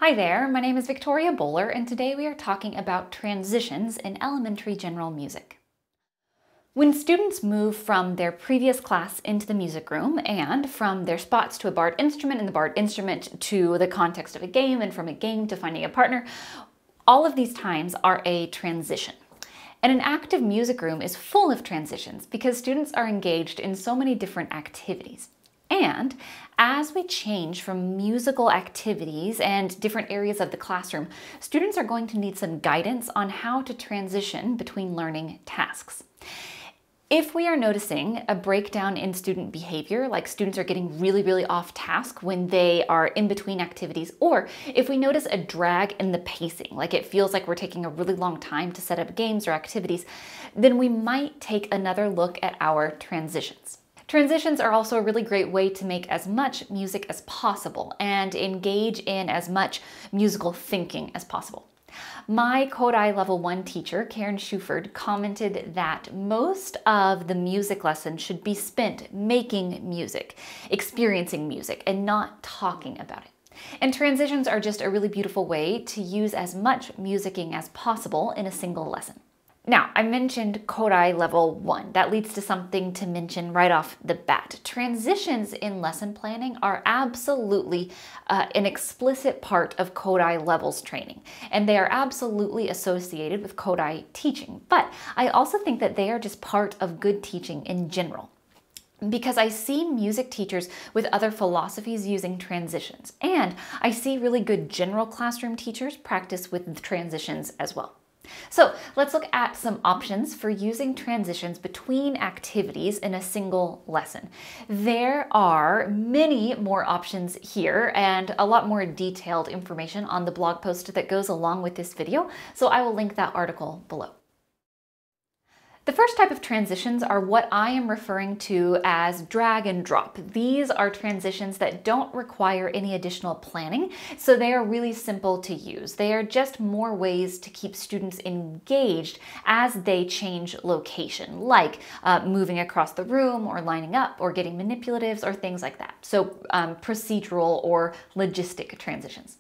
Hi there, my name is Victoria Bowler, and today we are talking about transitions in elementary general music. When students move from their previous class into the music room and from their spots to a barred instrument and the barred instrument to the context of a game and from a game to finding a partner, all of these times are a transition. And an active music room is full of transitions because students are engaged in so many different activities. And as we change from musical activities and different areas of the classroom, students are going to need some guidance on how to transition between learning tasks. If we are noticing a breakdown in student behavior, like students are getting really off task when they are in between activities, or if we notice a drag in the pacing, like it feels like we're taking a really long time to set up games or activities, then we might take another look at our transitions. Transitions are also a really great way to make as much music as possible and engage in as much musical thinking as possible. My Kodai Level 1 teacher, Karen Shuford, commented that most of the music lesson should be spent making music, experiencing music, and not talking about it. And transitions are just a really beautiful way to use as much musicking as possible in a single lesson. Now, I mentioned Kodai Level 1. That leads to something to mention right off the bat. Transitions in lesson planning are absolutely an explicit part of Kodai Levels training, and they are absolutely associated with Kodai teaching. But I also think that they are just part of good teaching in general, because I see music teachers with other philosophies using transitions, and I see really good general classroom teachers practice with transitions as well. So let's look at some options for using transitions between activities in a single lesson. There are many more options here and a lot more detailed information on the blog post that goes along with this video, so I will link that article below. The first type of transitions are what I am referring to as drag and drop. These are transitions that don't require any additional planning, so they are really simple to use. They are just more ways to keep students engaged as they change location, like moving across the room or lining up or getting manipulatives or things like that. So procedural or logistic transitions.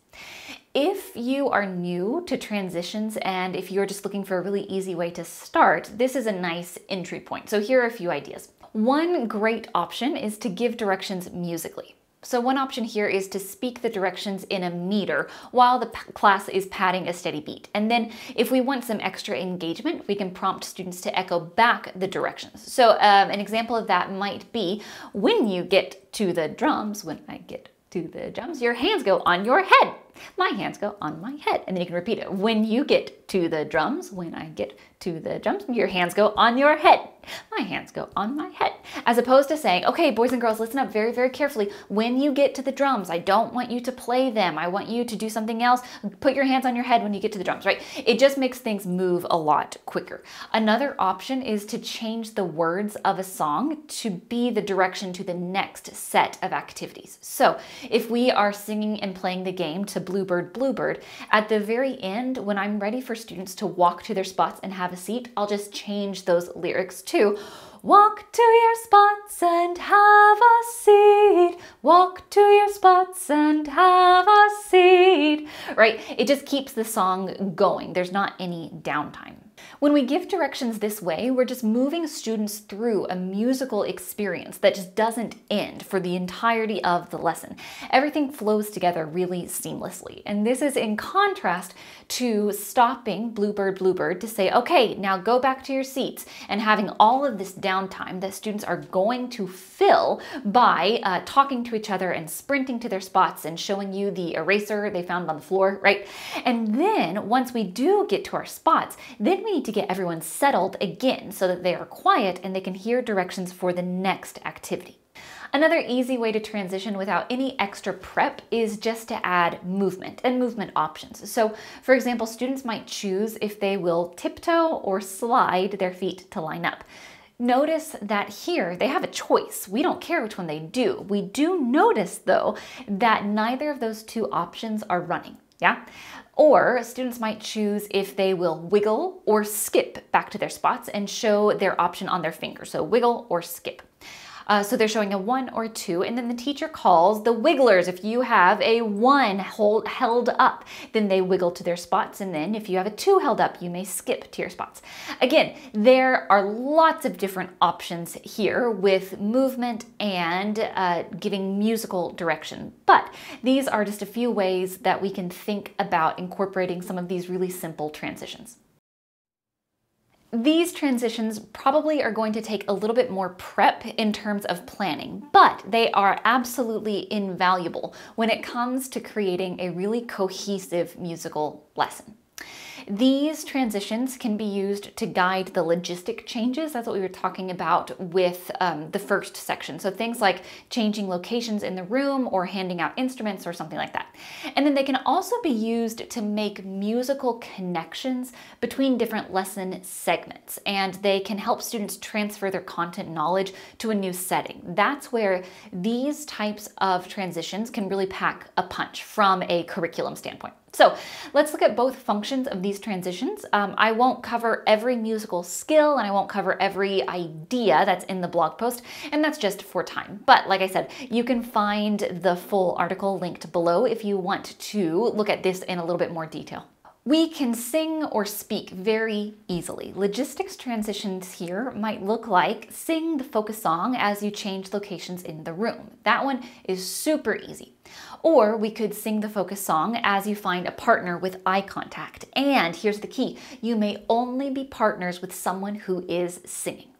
If you are new to transitions and if you're just looking for a really easy way to start, this is a nice entry point. So here are a few ideas. One great option is to give directions musically. So one option here is to speak the directions in a meter while the class is padding a steady beat. And then if we want some extra engagement, we can prompt students to echo back the directions. So an example of that might be, when you get to the drums, when I get to the drums, your hands go on your head. My hands go on my head. And then you can repeat it. When you get to the drums, when I get to the drums, your hands go on your head. My hands go on my head. As opposed to saying, okay, boys and girls, listen up very carefully. When you get to the drums, I don't want you to play them. I want you to do something else. Put your hands on your head when you get to the drums, right? It just makes things move a lot quicker. Another option is to change the words of a song to be the direction to the next set of activities. So if we are singing and playing the game to Bluebird, Bluebird, at the very end, when I'm ready for students to walk to their spots and have a seat, I'll just change those lyrics to walk to your spots and have a seat. Walk to your spots and have a seat. Right? It just keeps the song going. There's not any downtime. When we give directions this way, we're just moving students through a musical experience that just doesn't end for the entirety of the lesson. Everything flows together really seamlessly. And this is in contrast to stopping Bluebird, Bluebird to say, okay, now go back to your seats, and having all of this downtime that students are going to fill by talking to each other and sprinting to their spots and showing you the eraser they found on the floor, right? And then once we do get to our spots, then we need to get everyone settled again so that they are quiet and they can hear directions for the next activity. Another easy way to transition without any extra prep is just to add movement and movement options. So for example, students might choose if they will tiptoe or slide their feet to line up. Notice that here they have a choice. We don't care which one they do. We do notice though that neither of those two options are running. Yeah? Or students might choose if they will wiggle or skip back to their spots and show their option on their finger. So wiggle or skip. So they're showing a 1 or 2, and then the teacher calls the wigglers. If you have a 1 held up, then they wiggle to their spots, and then if you have a 2 held up, you may skip to your spots. Again, there are lots of different options here with movement and giving musical direction, but these are just a few ways that we can think about incorporating some of these really simple transitions. These transitions probably are going to take a little bit more prep in terms of planning, but they are absolutely invaluable when it comes to creating a really cohesive musical lesson. These transitions can be used to guide the logistic changes. That's what we were talking about with the first section. So things like changing locations in the room or handing out instruments or something like that. And then they can also be used to make musical connections between different lesson segments. And they can help students transfer their content knowledge to a new setting. That's where these types of transitions can really pack a punch from a curriculum standpoint. So let's look at both functions of these transitions. I won't cover every musical skill and I won't cover every idea that's in the blog post, and that's just for time. But like I said, you can find the full article linked below if you want to look at this in a little bit more detail. We can sing or speak very easily. Logistics transitions here might look like sing the focus song as you change locations in the room. That one is super easy. Or we could sing the focus song as you find a partner with eye contact. And here's the key, you may only be partners with someone who is singing.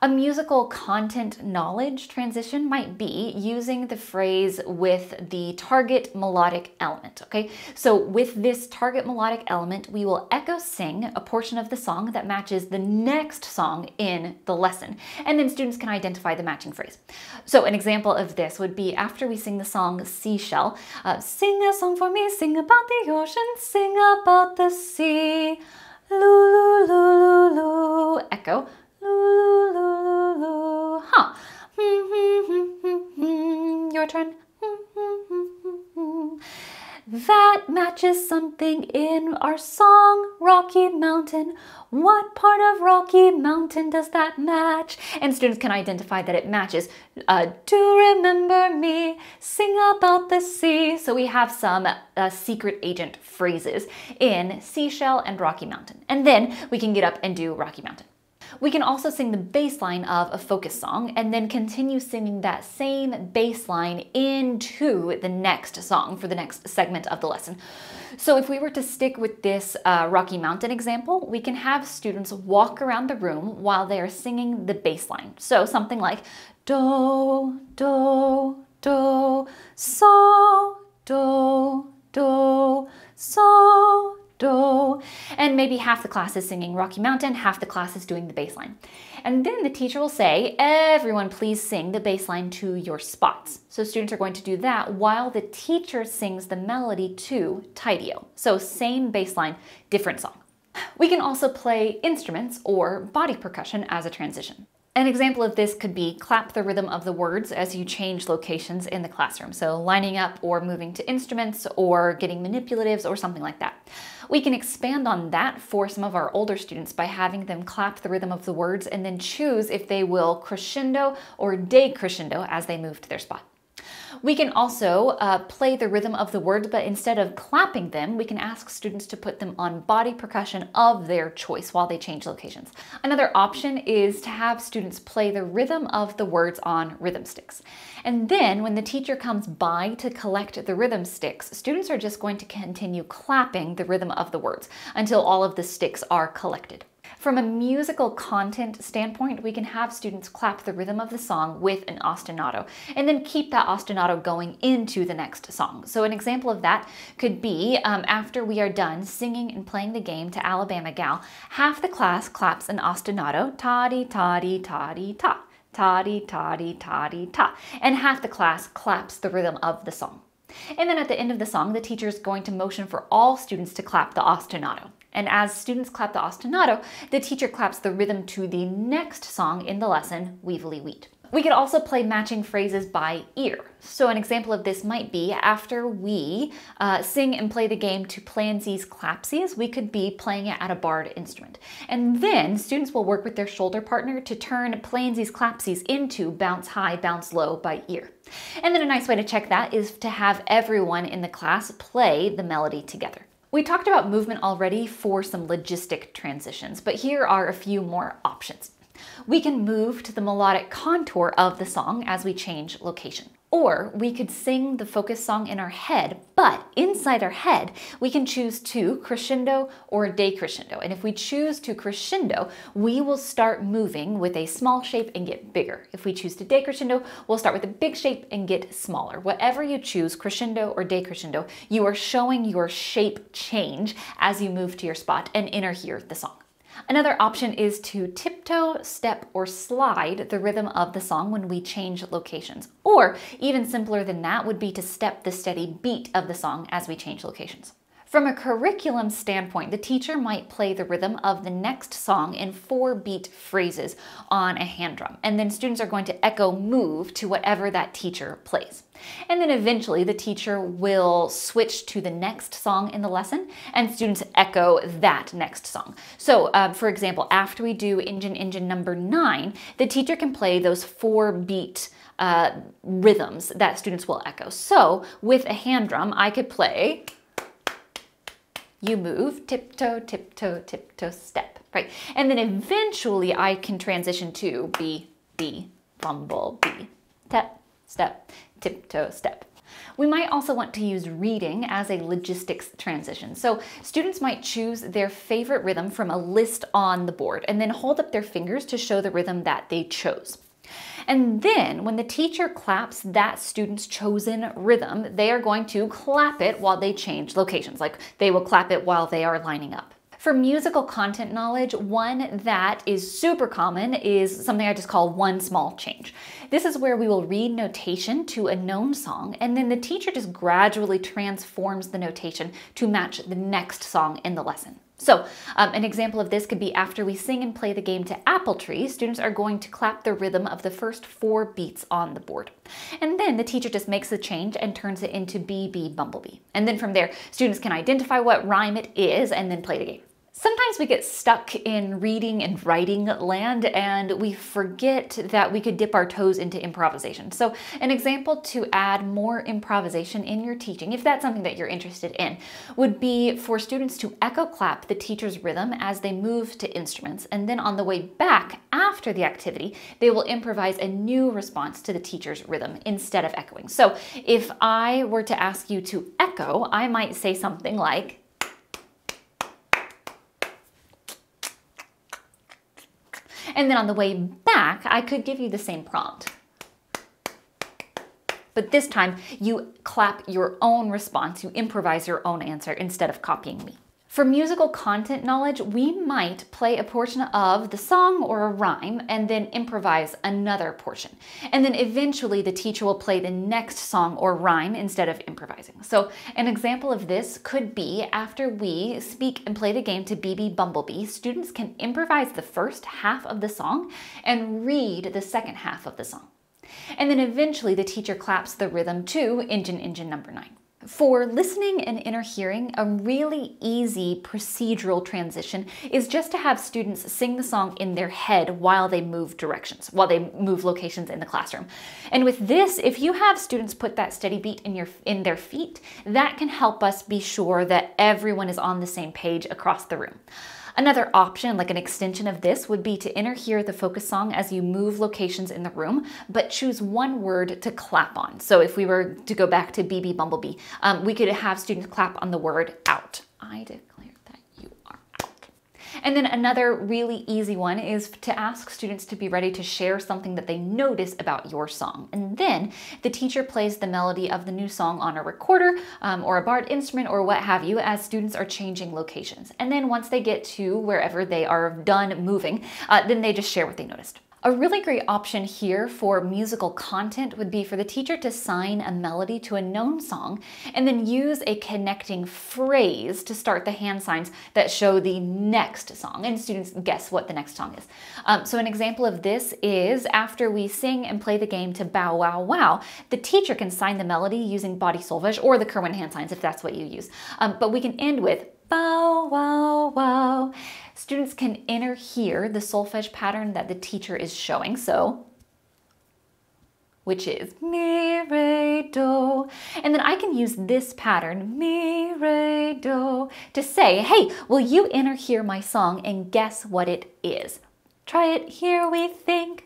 A musical content knowledge transition might be using the phrase with the target melodic element, okay? So with this target melodic element, we will echo sing a portion of the song that matches the next song in the lesson, and then students can identify the matching phrase. So an example of this would be after we sing the song Seashell, sing a song for me, sing about the ocean, sing about the sea, loo, loo, loo, loo, loo, echo, huh. Your turn. That matches something in our song, Rocky Mountain. What part of Rocky Mountain does that match? And students can identify that it matches Do Remember Me, Sing About the Sea. So we have some secret agent phrases in Seashell and Rocky Mountain. And then we can get up and do Rocky Mountain. We can also sing the bass line of a focus song and then continue singing that same bass line into the next song for the next segment of the lesson. So if we were to stick with this Rocky Mountain example, we can have students walk around the room while they are singing the bass line. So something like do, do, do, so, do, do, so, do, and maybe half the class is singing Rocky Mountain, half the class is doing the bass line. And then the teacher will say, everyone please sing the bass line to your spots. So students are going to do that while the teacher sings the melody to Tideo. So same bass line, different song. We can also play instruments or body percussion as a transition. An example of this could be clap the rhythm of the words as you change locations in the classroom. So lining up or moving to instruments or getting manipulatives or something like that. We can expand on that for some of our older students by having them clap the rhythm of the words and then choose if they will crescendo or decrescendo as they move to their spot. We can also play the rhythm of the words, but instead of clapping them, we can ask students to put them on body percussion of their choice while they change locations. Another option is to have students play the rhythm of the words on rhythm sticks. And then when the teacher comes by to collect the rhythm sticks, students are just going to continue clapping the rhythm of the words until all of the sticks are collected. From a musical content standpoint, we can have students clap the rhythm of the song with an ostinato and then keep that ostinato going into the next song. So an example of that could be after we are done singing and playing the game to Alabama Gal, half the class claps an ostinato, ta-dee, ta-dee, ta-dee, ta, ta-dee, ta-dee, ta-dee, ta, and half the class claps the rhythm of the song. And then at the end of the song, the teacher is going to motion for all students to clap the ostinato. And as students clap the ostinato, the teacher claps the rhythm to the next song in the lesson, Weevily Wheat. We could also play matching phrases by ear. So an example of this might be after we sing and play the game to Plansies Clapsies, we could be playing it at a barred instrument. And then students will work with their shoulder partner to turn Plansies Clapsies into bounce high, bounce low by ear. And then a nice way to check that is to have everyone in the class play the melody together. We talked about movement already for some logistic transitions, but here are a few more options. We can move to the melodic contour of the song as we change location. Or we could sing the focus song in our head, but inside our head, we can choose to crescendo or decrescendo. And if we choose to crescendo, we will start moving with a small shape and get bigger. If we choose to decrescendo, we'll start with a big shape and get smaller. Whatever you choose, crescendo or decrescendo, you are showing your shape change as you move to your spot and enter here the song. Another option is to tiptoe, step, or slide the rhythm of the song when we change locations. Or even simpler than that would be to step the steady beat of the song as we change locations. From a curriculum standpoint, the teacher might play the rhythm of the next song in 4-beat phrases on a hand drum, and then students are going to echo move to whatever that teacher plays. And then eventually the teacher will switch to the next song in the lesson and students echo that next song. So for example, after we do Engine Engine number 9, the teacher can play those 4-beat rhythms that students will echo. So with a hand drum, I could play you move, tiptoe, tiptoe, tiptoe, step, right? And then eventually I can transition to be, bumble, be, step, step, tiptoe, step. We might also want to use reading as a logistics transition. So students might choose their favorite rhythm from a list on the board and then hold up their fingers to show the rhythm that they chose. And then when the teacher claps that student's chosen rhythm, they are going to clap it while they change locations. Like they will clap it while they are lining up. For musical content knowledge, one that is super common is something I just call one small change. This is where we will read notation to a known song, and then the teacher just gradually transforms the notation to match the next song in the lesson. So an example of this could be after we sing and play the game to Apple Tree, students are going to clap the rhythm of the first 4 beats on the board. And then the teacher just makes the change and turns it into Bee Bumblebee. And then from there, students can identify what rhyme it is and then play the game. Sometimes we get stuck in reading and writing land and we forget that we could dip our toes into improvisation. So an example to add more improvisation in your teaching, if that's something that you're interested in, would be for students to echo clap the teacher's rhythm as they move to instruments, and then on the way back after the activity, they will improvise a new response to the teacher's rhythm instead of echoing. So if I were to ask you to echo, I might say something like, and then on the way back, I could give you the same prompt. But this time, you clap your own response, you improvise your own answer instead of copying me. For musical content knowledge, we might play a portion of the song or a rhyme and then improvise another portion. And then eventually the teacher will play the next song or rhyme instead of improvising. So an example of this could be after we speak and play the game to Bee Bumblebee, students can improvise the first half of the song and read the second half of the song. And then eventually the teacher claps the rhythm to Engine Engine number 9. For listening and inner hearing, a really easy procedural transition is just to have students sing the song in their head while they move directions, while they move locations in the classroom. And with this, if you have students put that steady beat in their feet, that can help us be sure that everyone is on the same page across the room. Another option, like an extension of this, would be to inner hear the focus song as you move locations in the room, but choose one word to clap on. So if we were to go back to Bee Bumblebee, we could have students clap on the word out. I declare that you are out. And then another really easy one is to ask students to be ready to share something that they notice about your song. And then the teacher plays the melody of the new song on a recorder or a barred instrument or what have you as students are changing locations. And then once they get to wherever they are done moving, then they just share what they noticed. A really great option here for musical content would be for the teacher to assign a melody to a known song and then use a connecting phrase to start the hand signs that show the next song, and students guess what the next song is. So an example of this is after we sing and play the game to Bow Wow Wow, the teacher can sign the melody using body solfege or the Kerwin hand signs if that's what you use. But we can end with bow, wow, wow. Students can enter here the solfege pattern that the teacher is showing, which is mi, re, do. And then I can use this pattern, mi, re, do, to say, hey, will you enter here my song and guess what it is? Try it, here we think.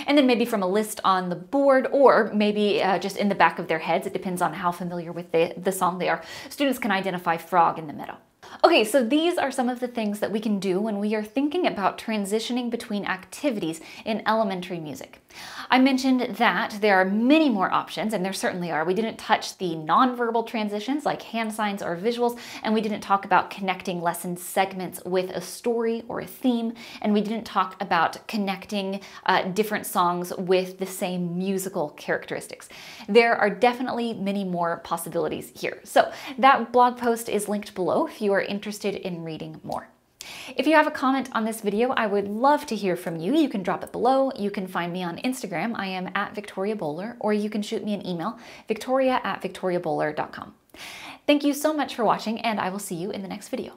And then maybe from a list on the board, or maybe just in the back of their heads, it depends on how familiar with the song they are, students can identify frog in the meadow. Okay, so these are some of the things that we can do when we are thinking about transitioning between activities in elementary music. I mentioned that there are many more options, and there certainly are. We didn't touch the nonverbal transitions like hand signs or visuals, and we didn't talk about connecting lesson segments with a story or a theme, and we didn't talk about connecting different songs with the same musical characteristics. There are definitely many more possibilities here. So that blog post is linked below if you are interested in reading more. If you have a comment on this video, I would love to hear from you. You can drop it below. You can find me on Instagram. I am @VictoriaBowler, or you can shoot me an email, victoria@victoriabowler.com. Thank you so much for watching, and I will see you in the next video.